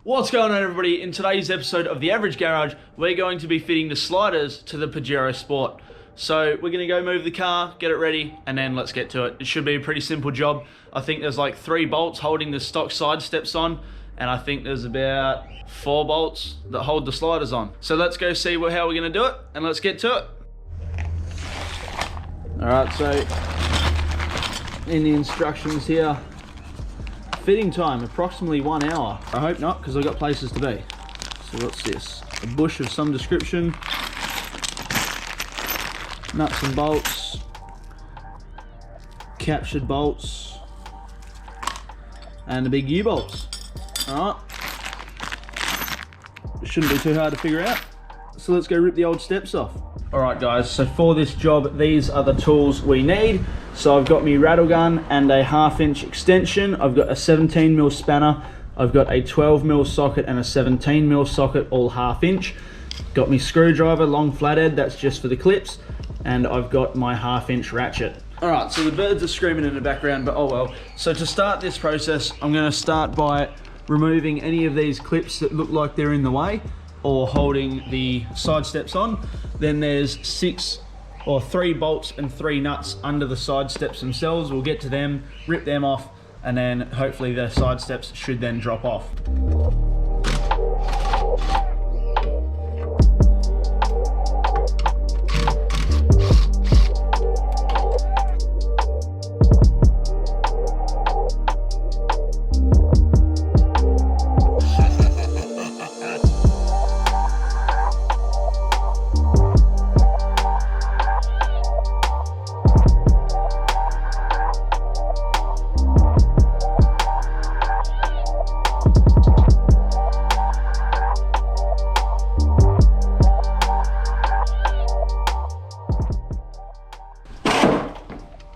What's going on, everybody? In today's episode of The Average Garage, we're going to be fitting the sliders to the Pajero Sport. So we're going to go move the car, get it ready, and then let's get to it. It should be a pretty simple job. I think there's like 3 bolts holding the stock side steps on, and I think there's about 4 bolts that hold the sliders on. So let's go see how we're going to do it, and let's get to it. Alright, so in the instructions here, fitting time, approximately 1 hour. I hope not, because I've got places to be. So what's this? A bush of some description. Nuts and bolts. Captured bolts. And the big U-bolts. Alright. Shouldn't be too hard to figure out. So let's go rip the old steps off. Alright guys, so for this job, these are the tools we need. So I've got my rattle gun and a 1/2 extension. I've got a 17mm spanner. I've got a 12mm socket and a 17mm socket, all 1/2". Got my screwdriver, long flathead, that's just for the clips. And I've got my 1/2 ratchet. Alright, so the birds are screaming in the background, but oh well. So to start this process, I'm gonna start by removing any of these clips that look like they're in the way or holding the side steps on. Then there's 3 bolts and 3 nuts under the side steps themselves. We'll get to them, rip them off, and then hopefully the side steps should then drop off.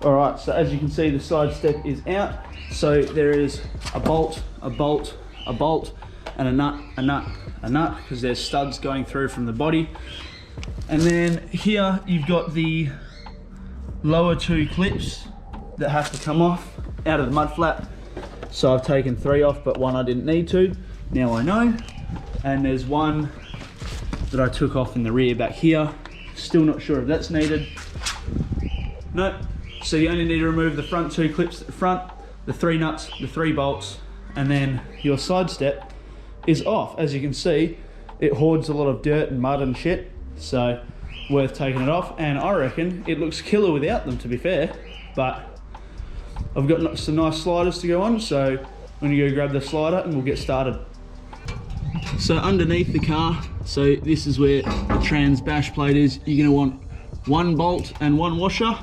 Alright, so as you can see, the side step is out. So there is a bolt, a bolt, a bolt, and a nut, a nut, a nut, because there's studs going through from the body. And then here you've got the lower 2 clips that have to come off out of the mud flap. So I've taken 3 off, but 1 I didn't need to. Now I know. And there's 1 that I took off in the rear back here. Still not sure if that's needed. Nope. So you only need to remove the front 2 clips at the front, the 3 nuts, the 3 bolts, and then your side step is off. As you can see, it hoards a lot of dirt and mud and shit, so worth taking it off. And I reckon it looks killer without them, to be fair, but I've got some nice sliders to go on, so I'm gonna go grab the slider and we'll get started. So underneath the car, so this is where the trans bash plate is, you're gonna want 1 bolt and 1 washer.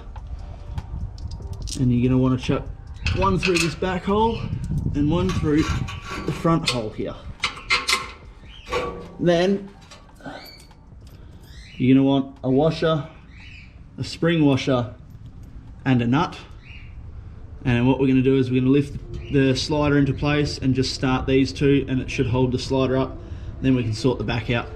And you're going to want to chuck 1 through this back hole and 1 through the front hole here. Then you're going to want a washer, a spring washer, and a nut. And what we're going to do is we're going to lift the slider into place and just start these 2, and it should hold the slider up. Then we can sort the back out.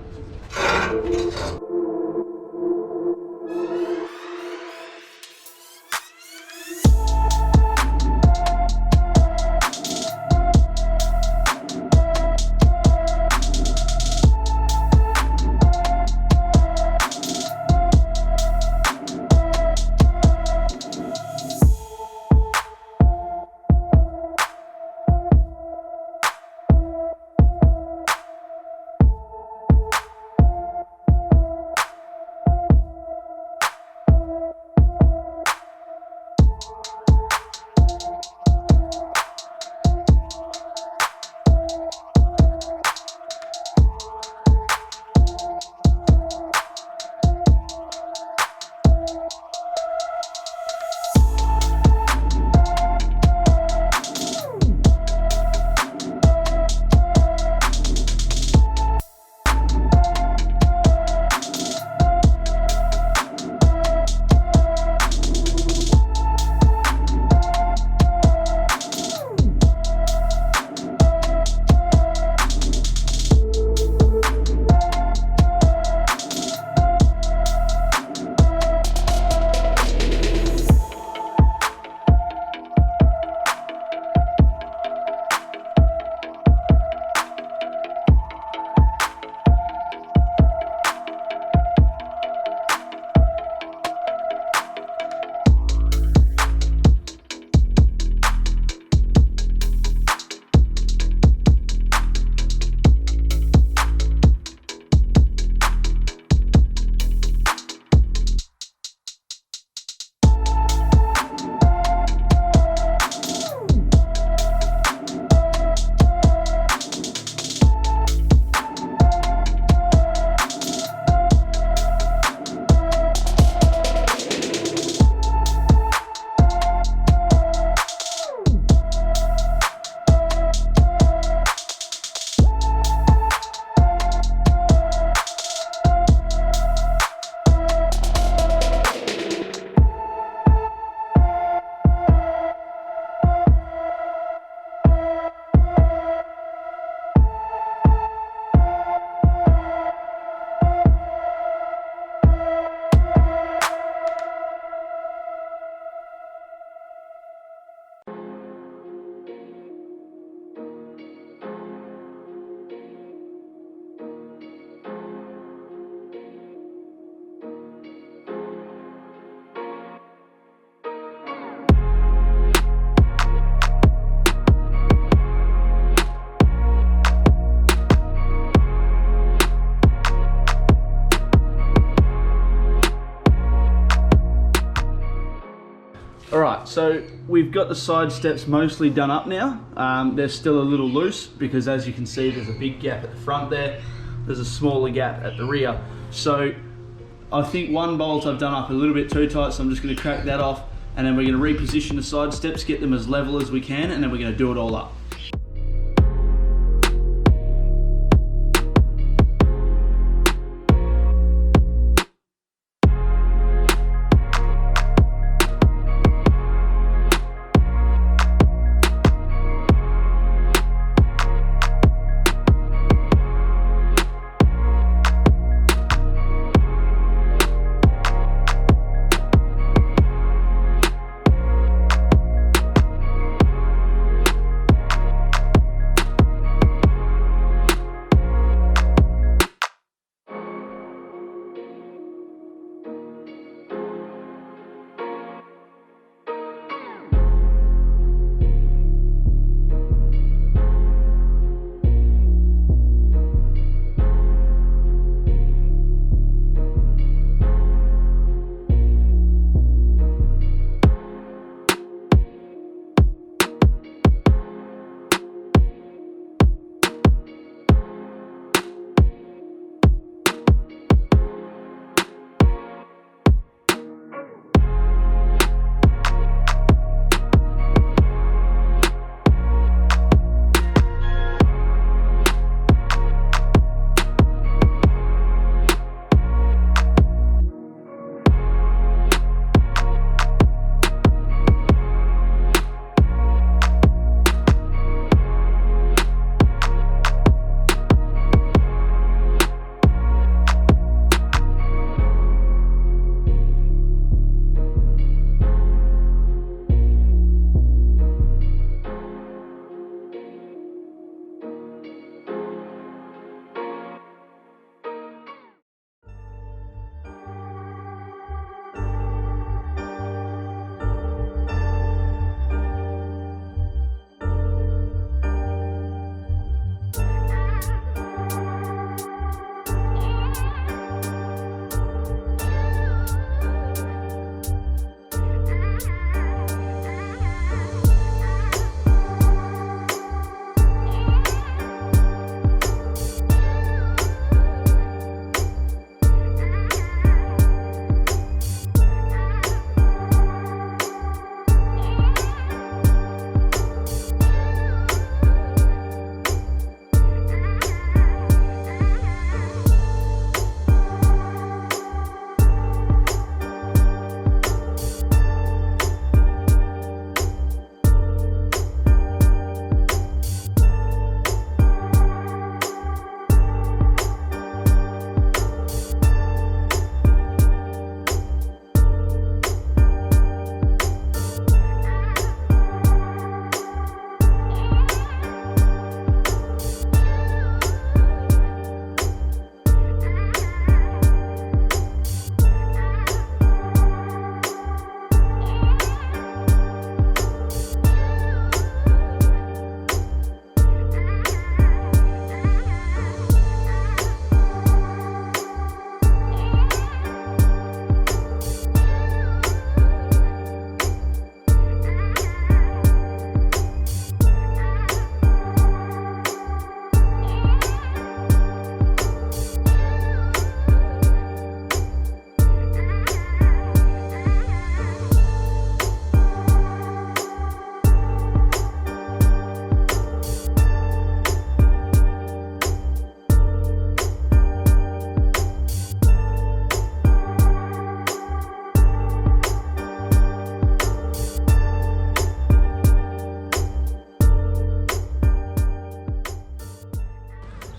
Alright, so we've got the side steps mostly done up now. They're still a little loose because, as you can see, there's a big gap at the front there. There's a smaller gap at the rear. So I think one bolt I've done up a little bit too tight, so I'm just going to crack that off, and then we're going to reposition the side steps, get them as level as we can, and then we're going to do it all up.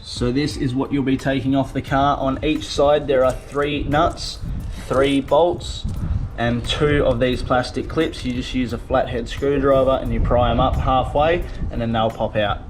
So this is what you'll be taking off the car. On each side there are 3 nuts, 3 bolts, and 2 of these plastic clips. You just use a flathead screwdriver and you pry them up halfway and then they'll pop out.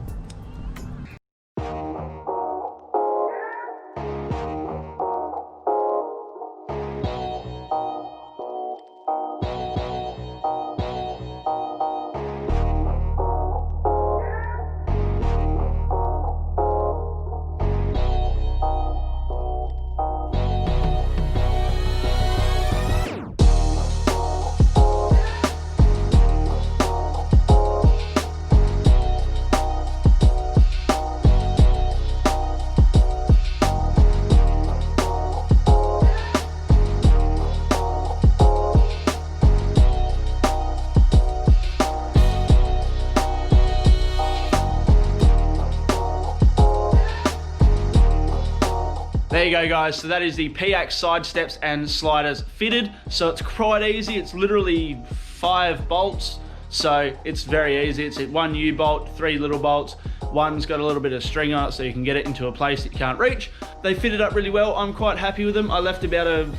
There you go, guys. So that is the PIAK Side Steps and sliders fitted. So it's quite easy. It's literally 5 bolts. So it's very easy. It's 1 U-bolt, 3 little bolts. One's got a little bit of string on it so you can get it into a place that you can't reach. They fitted up really well. I'm quite happy with them. I left about a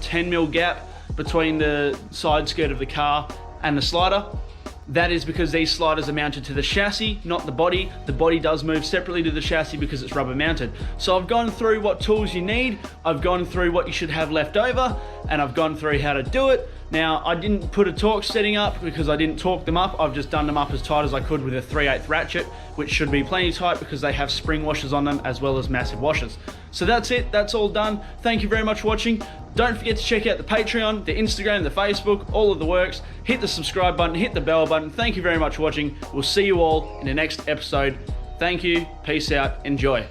10mm gap between the side skirt of the car and the slider. That is because these sliders are mounted to the chassis, not the body. The body does move separately to the chassis because it's rubber mounted. So I've gone through what tools you need, I've gone through what you should have left over, and I've gone through how to do it. Now, I didn't put a torque setting up because I didn't torque them up. I've just done them up as tight as I could with a 3/8 ratchet, which should be plenty tight because they have spring washers on them as well as massive washers. So that's it, that's all done. Thank you very much for watching. Don't forget to check out the Patreon, the Instagram, the Facebook, all of the works. Hit the subscribe button, hit the bell button. Thank you very much for watching. We'll see you all in the next episode. Thank you, peace out, enjoy.